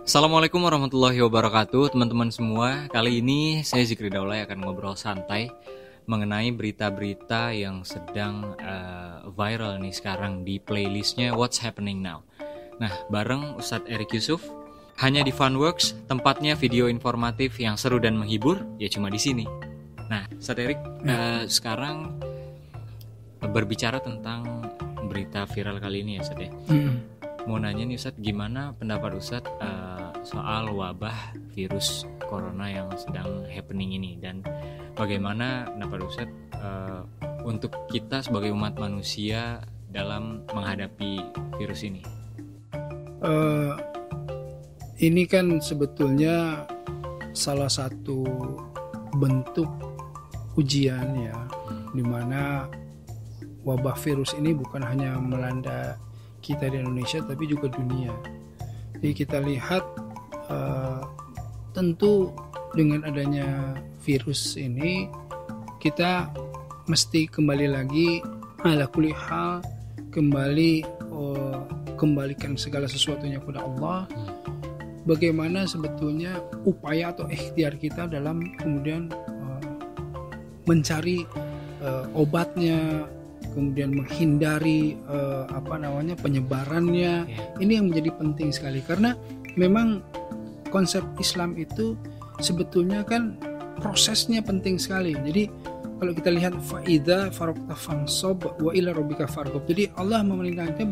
Assalamualaikum warahmatullahi wabarakatuh, teman-teman semua. Kali ini saya Zikri Daulay akan ngobrol santai mengenai berita-berita yang sedang viral nih sekarang di playlistnya What's Happening Now. Nah, bareng Ustadz Erik Yusuf, hanya di Funworks, tempatnya video informatif yang seru dan menghibur, ya cuma di sini. Nah, Ustadz Erik, sekarang berbicara tentang berita viral kali ini ya Ustadz ya. Mau nanya nih Ustadz, gimana pendapat Ustadz soal wabah virus corona yang sedang happening ini, dan bagaimana pendapat Ustadz untuk kita sebagai umat manusia dalam menghadapi virus ini? Ini kan sebetulnya salah satu bentuk ujian ya, dimana wabah virus ini bukan hanya melanda kita di Indonesia tapi juga dunia. Jadi kita lihat tentu dengan adanya virus ini kita mesti kembali lagi ala kulli hal, kembalikan segala sesuatunya kepada Allah. Bagaimana sebetulnya upaya atau ikhtiar kita dalam kemudian mencari obatnya, kemudian menghindari penyebarannya. Ini yang menjadi penting sekali, karena memang konsep Islam itu sebetulnya kan prosesnya penting sekali. Jadi kalau kita lihat faida faraqta fansob wa ila rabbika farqob. Jadi Allah memerintahkan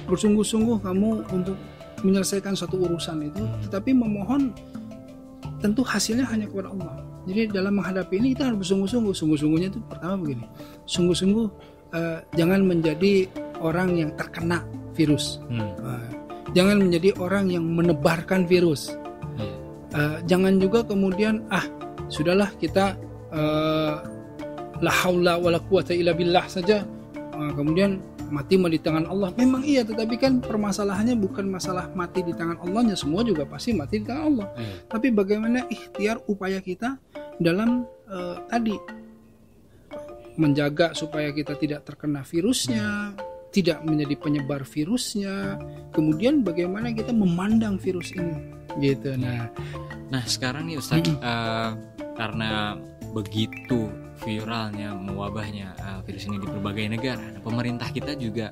bersungguh-sungguh kamu untuk menyelesaikan satu urusan itu, tetapi memohon tentu hasilnya hanya kepada Allah. Jadi dalam menghadapi ini kita harus bersungguh-sungguh. Sungguh-sungguhnya itu pertama begini, sungguh-sungguh jangan menjadi orang yang terkena virus, jangan menjadi orang yang menebarkan virus, jangan juga kemudian sudahlah kita la haula wala quwata illa billah saja, kemudian mati di tangan Allah. Memang iya, tetapi kan permasalahannya bukan masalah mati di tangan Allahnya, semua juga pasti mati di tangan Allah. Tapi bagaimana ikhtiar upaya kita dalam tadi menjaga supaya kita tidak terkena virusnya, tidak menjadi penyebar virusnya, kemudian bagaimana kita memandang virus ini gitu. Nah sekarang nih Ustadz, karena begitu viralnya, mewabahnya virus ini di berbagai negara, pemerintah kita juga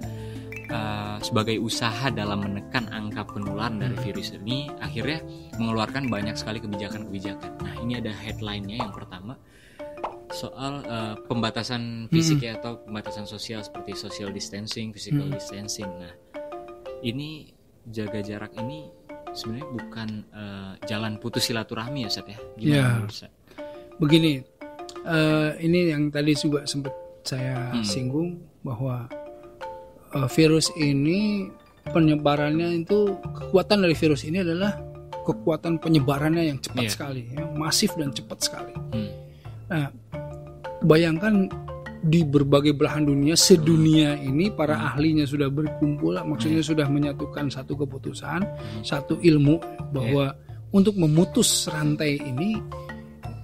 sebagai usaha dalam menekan angka penularan dari virus ini akhirnya mengeluarkan banyak sekali kebijakan-kebijakan. Nah, ini ada headline-nya yang pertama soal pembatasan fisik ya, atau pembatasan sosial seperti social distancing, physical distancing. Nah, ini jaga jarak ini sebenarnya bukan jalan putus silaturahmi ya Ustadz ya? Gimana Ustadz? Begini, ini yang tadi juga sempat saya singgung bahwa virus ini penyebarannya itu, kekuatan dari virus ini adalah kekuatan penyebarannya yang cepat sekali, ya, masif dan cepat sekali. Nah, bayangkan di berbagai belahan dunia, sedunia ini para ahlinya sudah berkumpul, maksudnya sudah menyatukan satu keputusan, satu ilmu bahwa untuk memutus rantai ini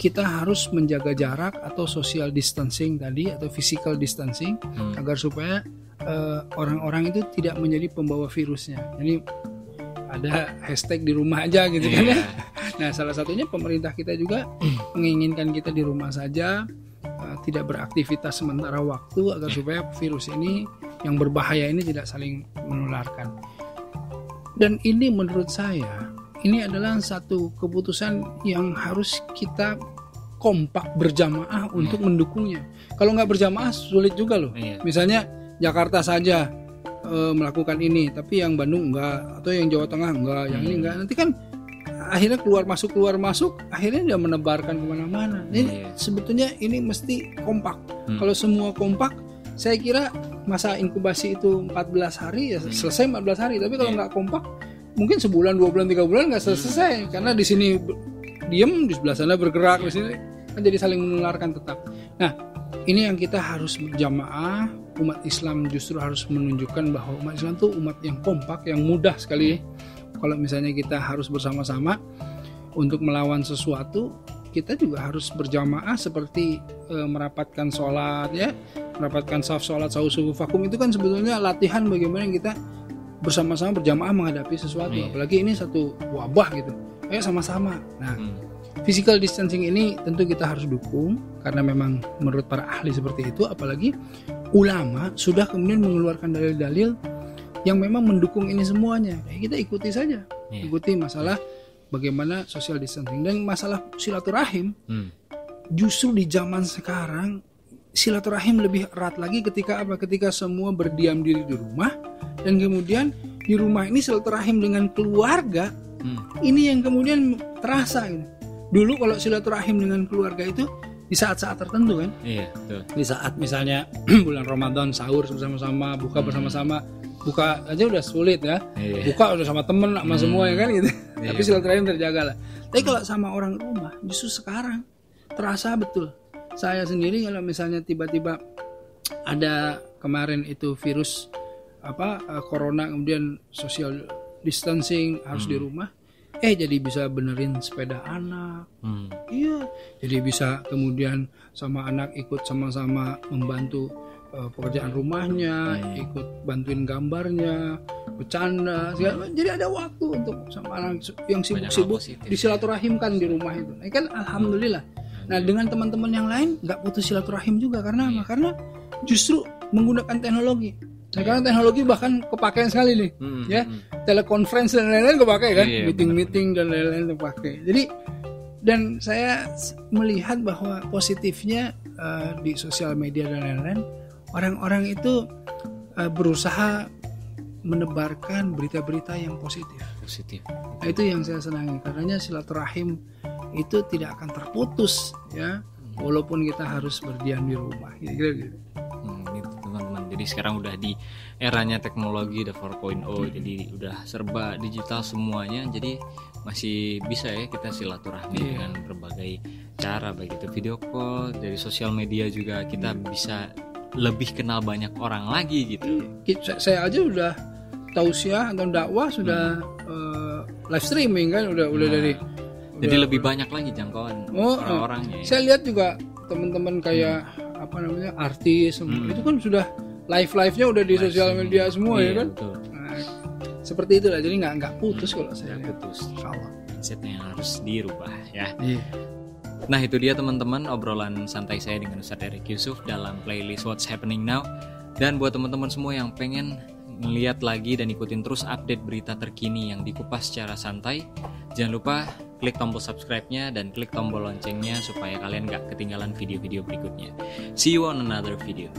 kita harus menjaga jarak atau social distancing tadi, atau physical distancing, agar supaya orang-orang itu tidak menjadi pembawa virusnya. Jadi ada hashtag di rumah aja gitu kan ya. Nah, salah satunya pemerintah kita juga menginginkan kita di rumah saja, tidak beraktivitas sementara waktu, agar supaya virus ini yang berbahaya ini tidak saling menularkan. Dan ini menurut saya, ini adalah satu keputusan yang harus kita kompak berjamaah untuk mendukungnya. Kalau nggak berjamaah sulit juga loh. Misalnya Jakarta saja melakukan ini, tapi yang Bandung enggak, atau yang Jawa Tengah enggak, yang ini enggak. Nanti kan akhirnya keluar masuk, akhirnya dia menebarkan kemana-mana. Jadi sebetulnya ini mesti kompak. Kalau semua kompak, saya kira masa inkubasi itu 14 hari ya selesai 14 hari. Tapi kalau nggak kompak, mungkin sebulan, 2 bulan, 3 bulan nggak selesai, karena di sini diem, di sebelah sana bergerak, di sini kan jadi saling menularkan tetap. Nah, ini yang kita harus berjamaah. Umat Islam justru harus menunjukkan bahwa umat Islam itu umat yang kompak, yang mudah sekali. Kalau misalnya kita harus bersama-sama untuk melawan sesuatu, kita juga harus berjamaah seperti merapatkan sholat ya, merapatkan saf sholat, sufufakum, itu kan sebetulnya latihan bagaimana kita bersama-sama berjamaah menghadapi sesuatu. Apalagi ini satu wabah gitu. Ayo sama-sama. Nah, physical distancing ini tentu kita harus dukung karena memang menurut para ahli seperti itu. Apalagi ulama sudah kemudian mengeluarkan dalil-dalil yang memang mendukung ini semuanya. Kita ikuti saja, ikuti masalah bagaimana social distancing dan masalah silaturahim. Justru di zaman sekarang silaturahim lebih erat lagi ketika apa? Ketika semua berdiam diri di rumah dan kemudian di rumah ini silaturahim dengan keluarga. Ini yang kemudian terasa gitu. Dulu kalau silaturahim dengan keluarga itu di saat-saat tertentu kan? Iya, betul. Di saat misalnya bulan Ramadan sahur bersama-sama, buka bersama-sama, buka aja udah sulit ya. Buka udah sama temen sama semua ya kan gitu. Tapi silaturahim terjaga lah. Tapi kalau sama orang rumah justru sekarang terasa betul. Saya sendiri kalau misalnya tiba-tiba ada kemarin itu virus corona kemudian social distancing harus di rumah, jadi bisa benerin sepeda anak, jadi bisa kemudian sama anak ikut sama-sama membantu pekerjaan rumahnya, ikut bantuin gambarnya, bercanda, segala. Jadi ada waktu untuk sama anak yang sibuk-sibuk disilaturahimkan di rumah itu. Nah, kan alhamdulillah. Nah dengan teman-teman yang lain nggak putus silaturahim juga karena apa? Karena justru menggunakan teknologi. Nah, karena teknologi bahkan kepakai sekali nih, telekonferensi dan lain-lain kepakai kan, meeting dan lain-lain kepakai. Jadi dan saya melihat bahwa positifnya di sosial media dan lain-lain, orang-orang itu berusaha menebarkan berita-berita yang positif. Nah, itu yang saya senangi karena silaturahim itu tidak akan terputus ya, walaupun kita harus berdiam di rumah gitu. Gitu teman-teman. Jadi sekarang udah di eranya teknologi, udah 4.0, jadi udah serba digital semuanya. Jadi masih bisa ya kita silaturahmi dengan berbagai cara, baik itu video call, dari sosial media juga kita bisa lebih kenal banyak orang lagi gitu. Saya aja udah tausiah atau dakwah sudah live streaming kan, udah dari. Jadi lebih banyak lagi jangkauan orang-orangnya. Saya lihat juga teman-teman kayak artis itu kan sudah live-nya udah di sosial media semua ya kan. Nah, seperti itulah. Jadi nggak putus kalau saya lihat. Insyaallah. Mindsetnya yang harus dirubah ya. Nah itu dia teman-teman obrolan santai saya dengan Ustadz Erick Yusuf dalam playlist What's Happening Now. Dan buat teman-teman semua yang pengen ngeliat lagi dan ikutin terus update berita terkini yang dikupas secara santai, jangan lupa klik tombol subscribe-nya dan klik tombol loncengnya supaya kalian gak ketinggalan video-video berikutnya. See you on another video.